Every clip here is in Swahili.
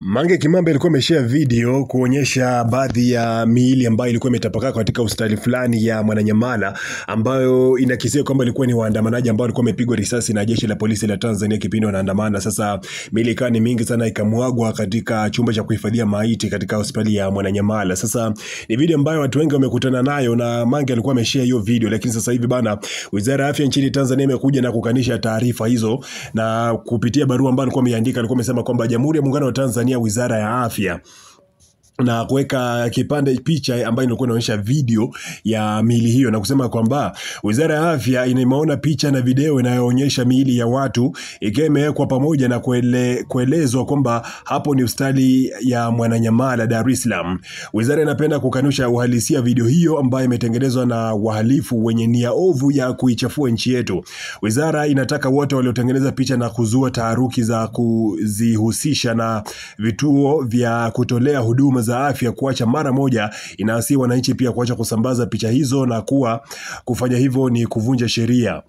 Mange Kimambe alikuwa ameshare video kuonyesha baadhi ya miili ambayo ilikuwa imetapakaa katika hospitali fulani ya Mwananyamala, ambayo inakisia kwamba ilikuwa ni waandamanaji ambao walikuwa wamepigwa risasi na jeshi la polisi la Tanzania kipindi wanaandamana. Sasa miili ikawa ni mingi sana, ikamwagwa katika chumba cha kuhifadhia maiti katika hospitali ya Mwananyamala. Sasa ni video ambayo watu wengi wamekutana nayo na Mange alikuwa ameshare hiyo video, lakini sasa hivi bana, Wizara ya Afya nchini Tanzania imekuja na kukanisha taarifa hizo, na kupitia barua ambayo alikuwa ameandika, alikuwa amesema kwamba Jamhuri ya Muungano wa Tanzania, Wizara ya Afya, na kuweka kipande picha ambayo ilikuwa inaonyesha video ya miili hiyo, na kusema kwamba Wizara ya Afya imeona picha na video inayoonyesha miili ya watu ikiwa imewekwa pamoja na kuelezwa kwamba hapo ni hospitali ya Mwananyamala, Dar es Salaam. Wizara inapenda kukanusha uhalisia video hiyo ambayo imetengenezwa na wahalifu wenye nia ovu ya kuichafua nchi yetu. Wizara inataka wote waliotengeneza picha na kuzua taharuki za kuzihusisha na vituo vya kutolea huduma za afya kuacha mara moja. Inawasihi wananchi pia kuacha kusambaza picha hizo, na kufanya hivyo ni kuvunja sheria.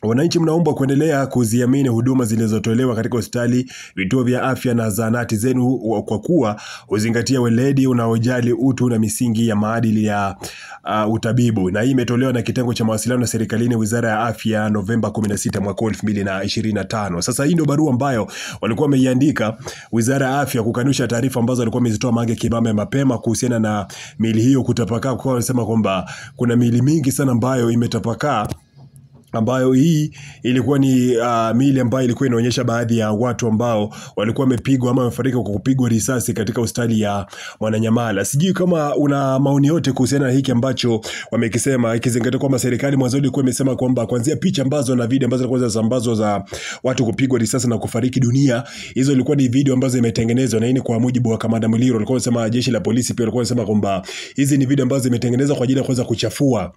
Wananchi mnaomba kuendelea kuziamini huduma zilizotolewa katika hospitali, vituo vya afya na zahanati zenu, kwa kuwa uzingatia weledi unaojali utu na misingi ya maadili ya utabibu. Na hii imetolewa na kitengo cha mawasiliano serikalini, Wizara ya Afya, Novemba 16 mwaka 2025. Sasa hii ndio barua ambayo walikuwa wameiandika Wizara ya Afya kukanusha taarifa ambazo walikuwa wamezitoa Mange Kimambe mapema kuhusiana na miili hiyo kutapakaa, kwa wanasema kwamba kuna miili mingi sana ambayo imetapakaa, ambayo hii ilikuwa ni miili ambayo ilikuwa inaonyesha baadhi ya watu ambao walikuwa wamepigwa ama wamefariki kwa kupigwa risasi katika hospitali ya Mwananyamala. Sijui kama una maoni yote kuhusiana na hiki ambacho wamekisema, ikizingatia kwamba serikali mwanzo ilikuwa imesema kwamba kuanzia picha ambazo na video ambazo zilikuwa zinasambazwa za watu kupigwa risasi na kufariki dunia, hizo ilikuwa ni video ambazo zimetengenezwa, na hii ni kwa mujibu wa Kamanda Muliro. Alikuwa anasema jeshi la polisi pia alikuwa anasema kwamba hizi ni video ambazo zimetengenezwa kwa ajili ya kuweza kuchafua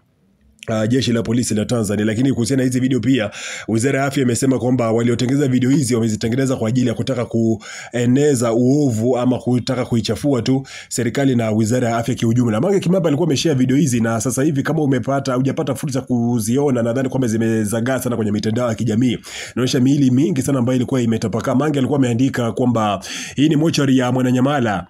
jeshi la polisi la Tanzania. Lakini kuhusiana na hizi video pia, Wizara ya Afya imesema kwamba waliotengeneza video hizi wamezitengeneza kwa ajili ya kutaka kueneza uovu ama kutaka kuichafua tu serikali na Wizara ya Afya kiujumla. Mange Kimambe alikuwa ameshare video hizi, na sasa hivi kama hujapata fursa kuziona, nadhani kwamba zimezagaa sana kwenye mitandao ya kijamii. Inaonyesha miili mingi sana ambayo ilikuwa imetapakaa. Mange alikuwa ameandika kwamba hii ni mochari ya Mwananyamala.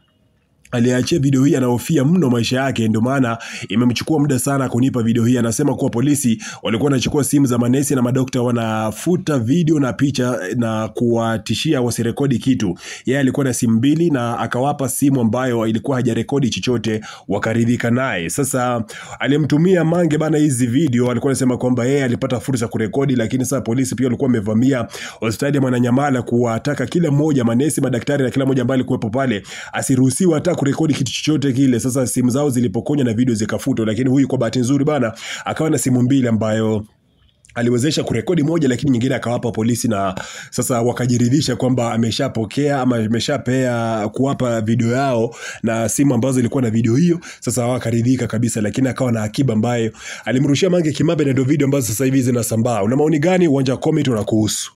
Aliachia video hii anahofia mno maisha yake, ndio maana imemchukua muda sana kunipa video hii. Anasema kuwa polisi walikuwa wanachukua simu za manesi na madokta, wanafuta video na picha na kuwatishia wasirekodi kitu. Yeye alikuwa na simu mbili na akawapa simu ambayo ilikuwa hajarekodi chochote, wakaridhika naye. Sasa alimtumia Mange bana hizi video, alikuwa anasema kwamba yeye alipata fursa kurekodi, lakini sasa polisi pia walikuwa wamevamia hospitali ya Mwananyamala kuwataka kila mmoja, manesi, madaktari na kila mmoja ambaye alikuwa pale, asiruhusiwe hata kurekodi kitu chochote kile. Sasa simu zao zilipokonywa na video zikafutwa, lakini huyu kwa bahati nzuri bana akawa na simu mbili ambayo aliwezesha kurekodi moja, lakini nyingine akawapa polisi, na sasa wakajiridhisha kwamba ameshapokea ama ameshapea kuwapa video yao na simu ambazo ilikuwa na video hiyo. Sasa wakaridhika kabisa, lakini akawa na akiba ambayo alimrushia Mange Kimambe, na ndio video ambazo sasa hivi zinasambaa. Una maoni gani? Uwanja wa comment unakuhusu.